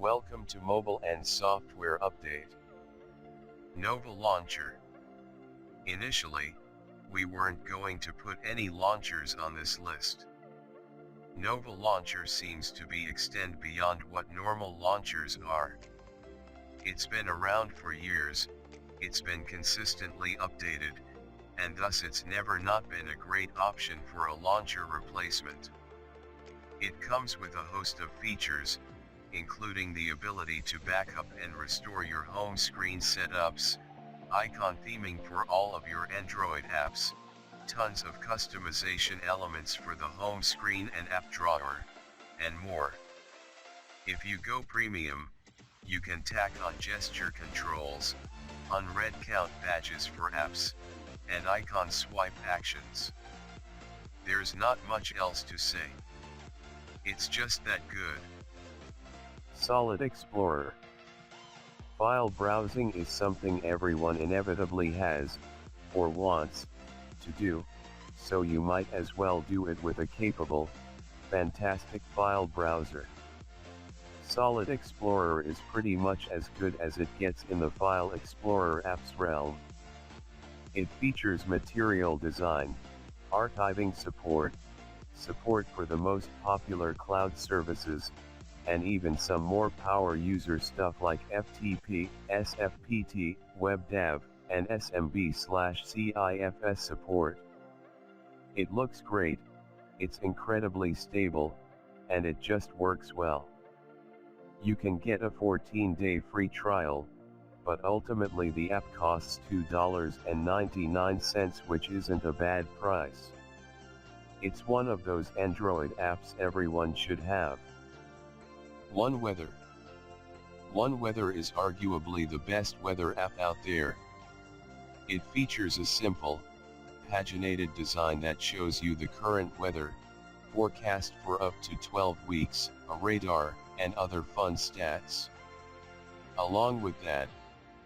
Welcome to Mobile and Software Update. Nova Launcher. Initially, we weren't going to put any launchers on this list. Nova Launcher seems to be extend beyond what normal launchers are. It's been around for years, it's been consistently updated, and thus it's never not been a great option for a launcher replacement. It comes with a host of features, including the ability to backup and restore your home screen setups, icon theming for all of your Android apps, tons of customization elements for the home screen and app drawer, and more. If you go premium, you can tack on gesture controls, unread count badges for apps, and icon swipe actions. There's not much else to say. It's just that good. Solid Explorer. File browsing is something everyone inevitably has, or wants, to do, so you might as well do it with a capable, fantastic file browser. Solid Explorer is pretty much as good as it gets in the File Explorer apps realm. It features material design, archiving support for the most popular cloud services, and even some more power user stuff like FTP, SFTP, WebDAV, and SMB/CIFS support. It looks great, it's incredibly stable, and it just works well. You can get a 14-day free trial, but ultimately the app costs $2.99, which isn't a bad price. It's one of those Android apps everyone should have. OneWeather. OneWeather is arguably the best weather app out there. It features a simple, paginated design that shows you the current weather, forecast for up to 12 weeks, a radar, and other fun stats. Along with that,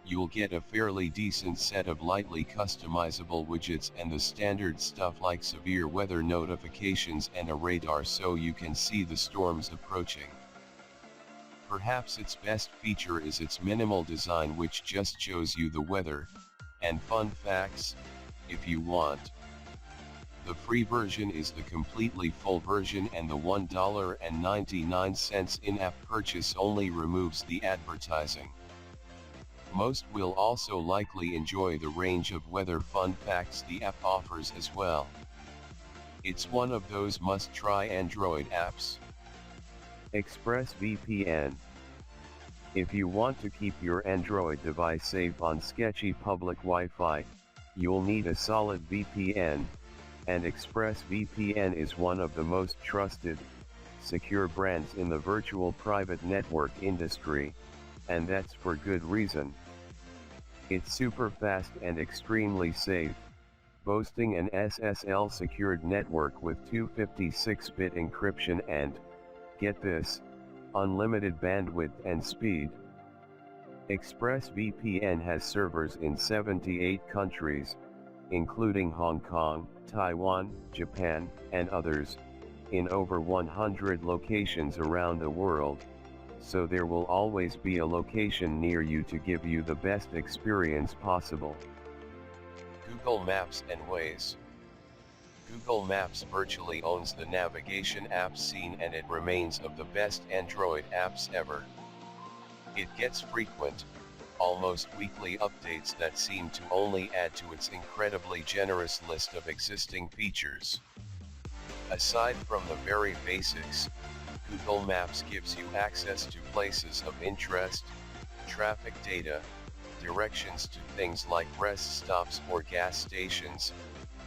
you'll get a fairly decent set of lightly customizable widgets and the standard stuff like severe weather notifications and a radar so you can see the storms approaching. Perhaps its best feature is its minimal design, which just shows you the weather, and fun facts, if you want. The free version is the completely full version, and the $1.99 in-app purchase only removes the advertising. Most will also likely enjoy the range of weather fun facts the app offers as well. It's one of those must-try Android apps. ExpressVPN. If you want to keep your Android device safe on sketchy public Wi-Fi, you'll need a solid VPN, and ExpressVPN is one of the most trusted, secure brands in the virtual private network industry, and that's for good reason. It's super fast and extremely safe, boasting an SSL secured network with 256-bit encryption and, get this, unlimited bandwidth and speed. ExpressVPN has servers in 78 countries, including Hong Kong, Taiwan, Japan, and others, in over 100 locations around the world, so there will always be a location near you to give you the best experience possible. Google Maps and Waze. Google Maps virtually owns the navigation app scene, and it remains of the best Android apps ever. It gets frequent, almost weekly updates that seem to only add to its incredibly generous list of existing features. Aside from the very basics, Google Maps gives you access to places of interest, traffic data, directions to things like rest stops or gas stations,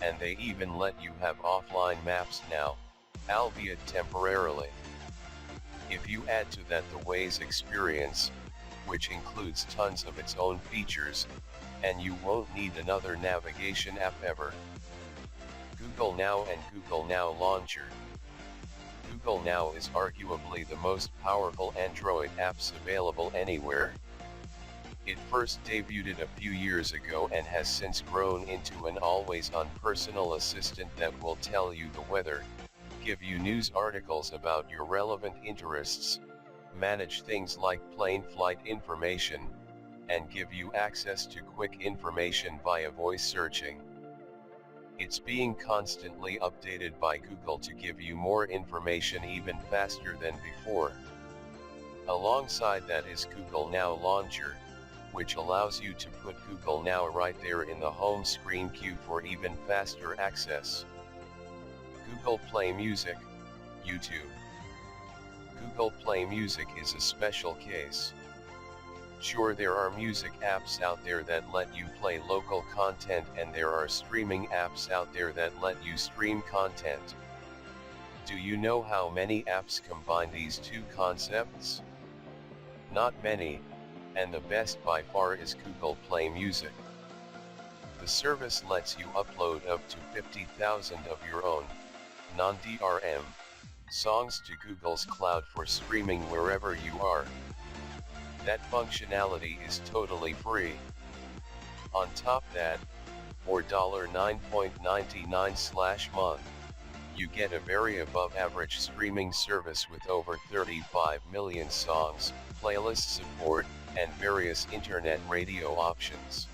and they even let you have offline maps now, albeit temporarily. If you add to that the Waze experience, which includes tons of its own features, and you won't need another navigation app ever. Google Now and Google Now Launcher. Google Now is arguably the most powerful Android apps available anywhere. It first debuted a few years ago and has since grown into an always-on personal assistant that will tell you the weather, give you news articles about your relevant interests, manage things like plane flight information, and give you access to quick information via voice searching. It's being constantly updated by Google to give you more information even faster than before. Alongside that is Google Now Launcher, which allows you to put Google Now right there in the home screen queue for even faster access. Google Play Music, YouTube. Google Play Music is a special case. Sure, there are music apps out there that let you play local content, and there are streaming apps out there that let you stream content. Do you know how many apps combine these two concepts? Not many, and the best by far is Google Play Music. The service lets you upload up to 50,000 of your own, non-DRM, songs to Google's cloud for streaming wherever you are. That functionality is totally free. On top that, for $9.99/month, you get a very above average streaming service with over 35 million songs, playlist support, and various internet radio options.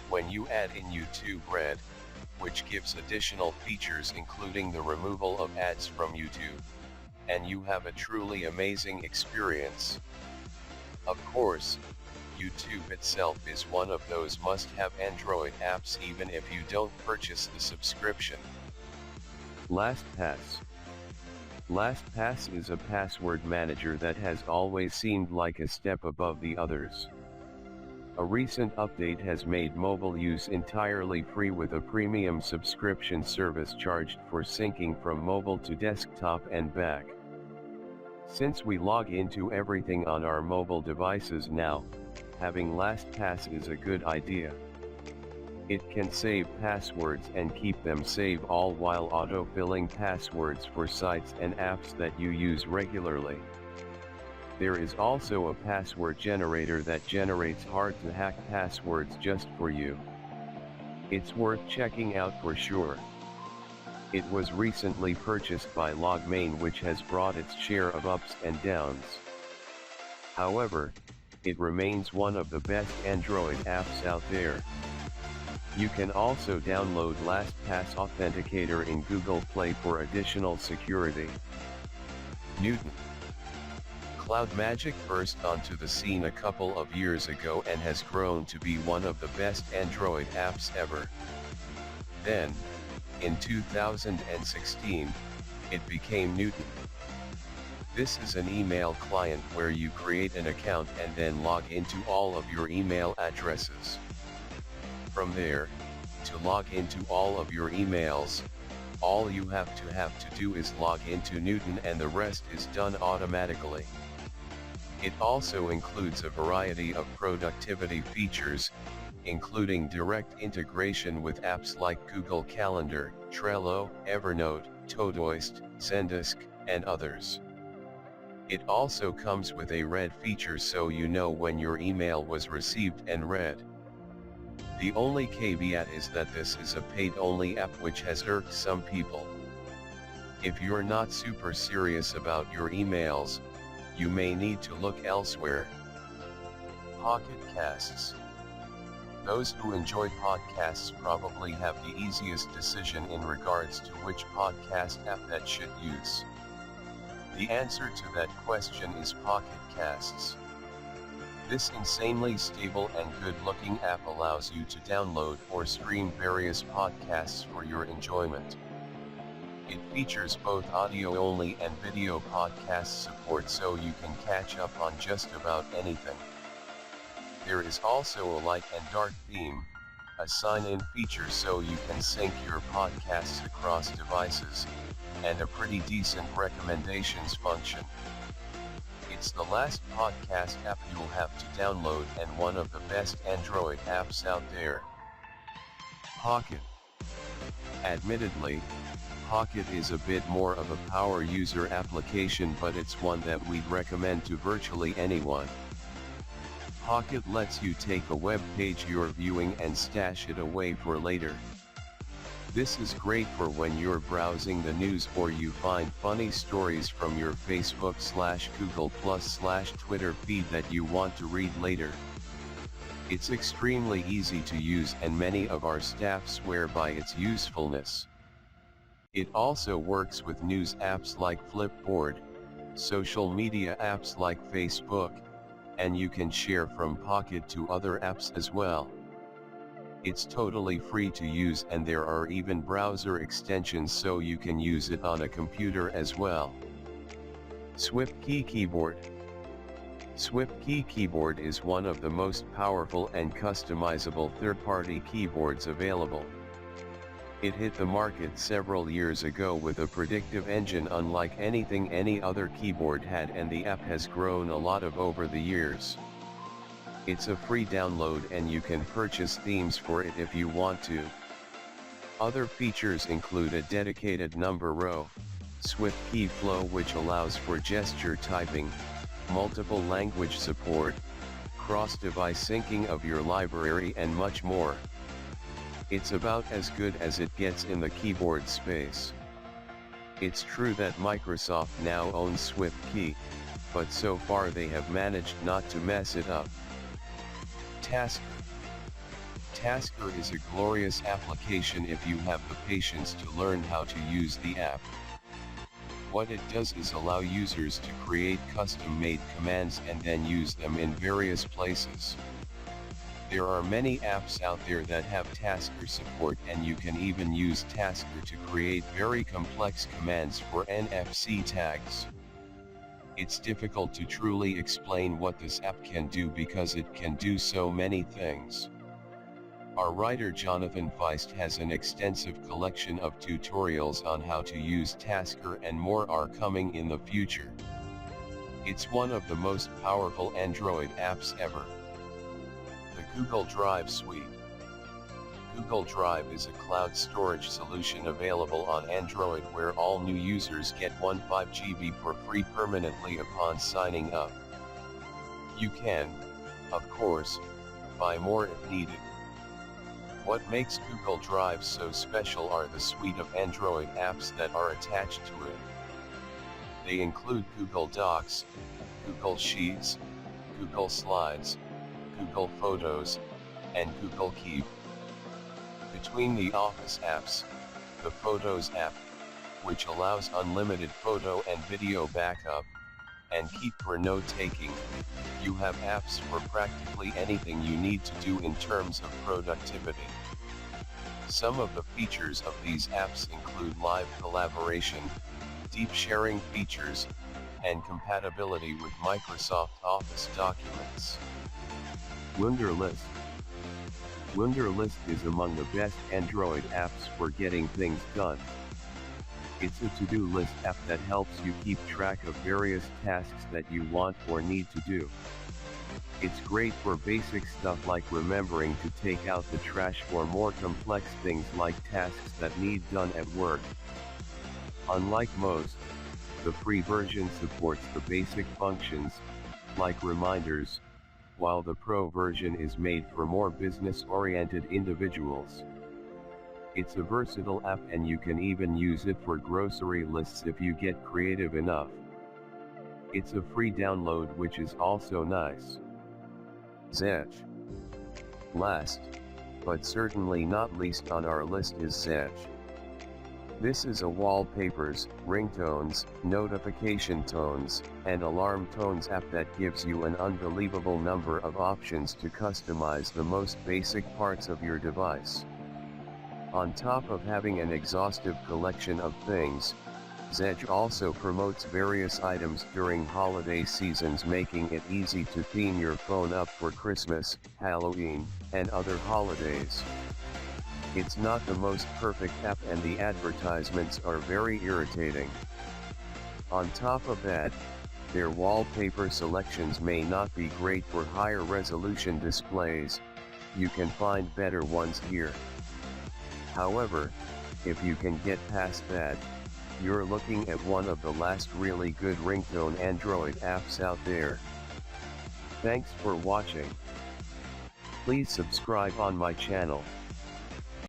When you add in YouTube Red, which gives additional features including the removal of ads from YouTube, and you have a truly amazing experience. Of course, YouTube itself is one of those must-have Android apps even if you don't purchase the subscription. LastPass. LastPass is a password manager that has always seemed like a step above the others. A recent update has made mobile use entirely free with a premium subscription service charged for syncing from mobile to desktop and back. Since we log into everything on our mobile devices now, having LastPass is a good idea. It can save passwords and keep them safe all while auto-filling passwords for sites and apps that you use regularly. There is also a password generator that generates hard-to-hack passwords just for you. It's worth checking out for sure. It was recently purchased by Logmain, which has brought its share of ups and downs. However, it remains one of the best Android apps out there. You can also download LastPass Authenticator in Google Play for additional security. Newton. CloudMagic burst onto the scene a couple of years ago and has grown to be one of the best Android apps ever. Then, in 2016, it became Newton. This is an email client where you create an account and then log into all of your email addresses. From there, to log into all of your emails, all you have to do is log into Newton and the rest is done automatically. It also includes a variety of productivity features, including direct integration with apps like Google Calendar, Trello, Evernote, Todoist, Zendesk, and others. It also comes with a read feature so you know when your email was received and read. The only caveat is that this is a paid-only app, which has irked some people. If you're not super serious about your emails, you may need to look elsewhere. Pocket Casts. Those who enjoy podcasts probably have the easiest decision in regards to which podcast app that should use. The answer to that question is Pocket Casts. This insanely stable and good-looking app allows you to download or stream various podcasts for your enjoyment. It features both audio-only and video podcast support, so you can catch up on just about anything. There is also a light and dark theme, a sign-in feature so you can sync your podcasts across devices, and a pretty decent recommendations function. It's the last podcast app you'll have to download and one of the best Android apps out there. Pocket. Admittedly, Pocket is a bit more of a power user application, but it's one that we'd recommend to virtually anyone. Pocket lets you take a web page you're viewing and stash it away for later. This is great for when you're browsing the news or you find funny stories from your Facebook/Google+/Twitter feed that you want to read later. It's extremely easy to use and many of our staff swear by its usefulness. It also works with news apps like Flipboard, social media apps like Facebook, and you can share from Pocket to other apps as well. It's totally free to use and there are even browser extensions so you can use it on a computer as well. Swiftkey Keyboard. Swiftkey Keyboard is one of the most powerful and customizable third-party keyboards available. It hit the market several years ago with a predictive engine unlike anything any other keyboard had, and the app has grown a lot over the years. It's a free download and you can purchase themes for it if you want to. Other features include a dedicated number row, Swiftkey Flow which allows for gesture typing, multiple language support, cross-device syncing of your library and much more. It's about as good as it gets in the keyboard space. It's true that Microsoft now owns Swiftkey, but so far they have managed not to mess it up. Tasker. Tasker is a glorious application if you have the patience to learn how to use the app. What it does is allow users to create custom-made commands and then use them in various places. There are many apps out there that have Tasker support, and you can even use Tasker to create very complex commands for NFC tags. It's difficult to truly explain what this app can do because it can do so many things. Our writer Jonathan Feist has an extensive collection of tutorials on how to use Tasker, and more are coming in the future. It's one of the most powerful Android apps ever. The Google Drive Suite. Google Drive is a cloud storage solution available on Android where all new users get 15 GB for free permanently upon signing up. You can, of course, buy more if needed. What makes Google Drive so special are the suite of Android apps that are attached to it. They include Google Docs, Google Sheets, Google Slides, Google Photos, and Google Keep. Between the Office apps, the Photos app, which allows unlimited photo and video backup, and Keep for note-taking, you have apps for practically anything you need to do in terms of productivity. Some of the features of these apps include live collaboration, deep sharing features, and compatibility with Microsoft Office documents. Wunderlist. Wunderlist is among the best Android apps for getting things done. It's a to-do list app that helps you keep track of various tasks that you want or need to do. It's great for basic stuff like remembering to take out the trash or more complex things like tasks that need done at work. Unlike most, the free version supports the basic functions, like reminders, while the Pro version is made for more business-oriented individuals. It's a versatile app and you can even use it for grocery lists if you get creative enough. It's a free download which is also nice. Zedge. Last, but certainly not least on our list is Zedge. This is a wallpapers, ringtones, notification tones, and alarm tones app that gives you an unbelievable number of options to customize the most basic parts of your device. On top of having an exhaustive collection of things, Zedge also promotes various items during holiday seasons, making it easy to theme your phone up for Christmas, Halloween, and other holidays. It's not the most perfect app and the advertisements are very irritating. On top of that, their wallpaper selections may not be great for higher resolution displays. You can find better ones here. However, if you can get past that, you're looking at one of the last really good ringtone Android apps out there. Thanks for watching. Please subscribe on my channel.